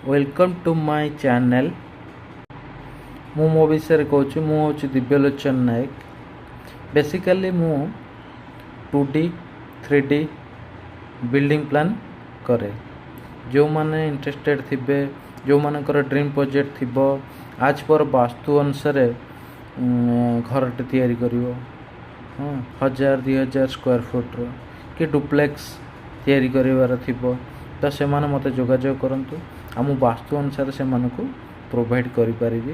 Welcome to my channel. मु मो विषय कहूँ मु हूँ दिव्यलोचन नायक। बेसिकली मु 2D 3D बिल्डिंग प्लान करे। जो माने इंटरेस्टेड थिबे, जो मानकर ड्रीम प्रोजेक्ट थिबो, आज पर वास्तु अनुसार घरटे तैयारी करिवो। 1000-2000 स्क्वायर फुट कि डुप्लेक्स तैयारी करिवार थिबो तो से माने मते जोगाजोग करंतु। आमु वास्तु अनुसार से मानकु प्रोवाइड करि परिबी।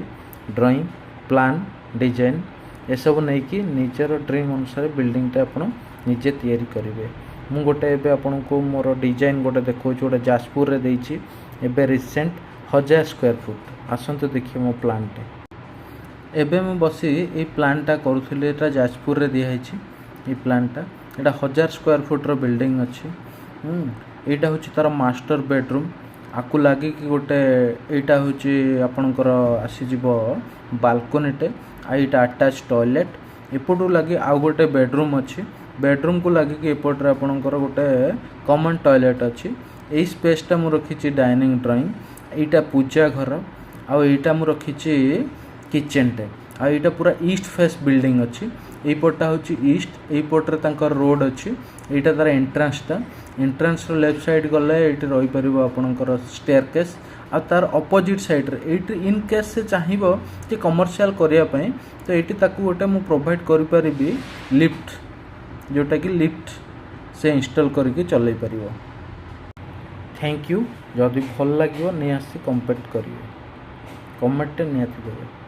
ड्राइंग प्लान डिजाइन ए सब नै कि निजर ड्रीम अनुसार बिल्डिंग टा आपण निजे तैयारी करिवे। मु गोटे एबे आपन को मोर डिजाइन गोटे देखौ जोटे जाजपुर रे देछि एबे रिसेंट 1000 स्क्वायर फुट। आसंतु देखिए मो प्लान टे। एबे मु बसी ए प्लान टा करूथले। एटा जाजपुर रे दिया हिछि ए प्लान टा। एटा 1000 स्क्वायर फुट रो बिल्डिंग अछि। एटा होछि तार मास्टर बेडरूम। आकु लागी कि गोटे एटा होछि आपनकर आसी जिवो बालकोनीटे। एटा अटैच टॉयलेट। एपटू लागी आ गोटे बेडरूम अछि। बेडरूम को लागी कि एपटरे आपनकर गोटे कॉमन टॉयलेट अछि। एई स्पेस टा मु रखिछि डाइनिंग ड्राइंग। एटा पूजा घर आ एटा मु रखिछि किचन टे। आ एटा पूरा ईस्ट फेस बिल्डिंग अछि। एई पटटा होछि ईस्ट। एई पटरे तांकर रोड अछि। एटा तार एंट्रेंस टा। एंट्रेंस रो लेफ्ट साइड गले एटी रहि परिबो आपनकर स्टेयरकेस। आ तार अपोजिट साइड रे एटी इन केस से चाहिबो कि कमर्शियल करिया पई तो एटी ताकू गोटे मु प्रोवाइड करि परिबी लिफ्ट, जोटा कि लिफ्ट से इंस्टॉल करके चलै परिबो। Thank you. जदि भल लागियो नै आसी कमेंट करियो। कमेंट नियाती देबे।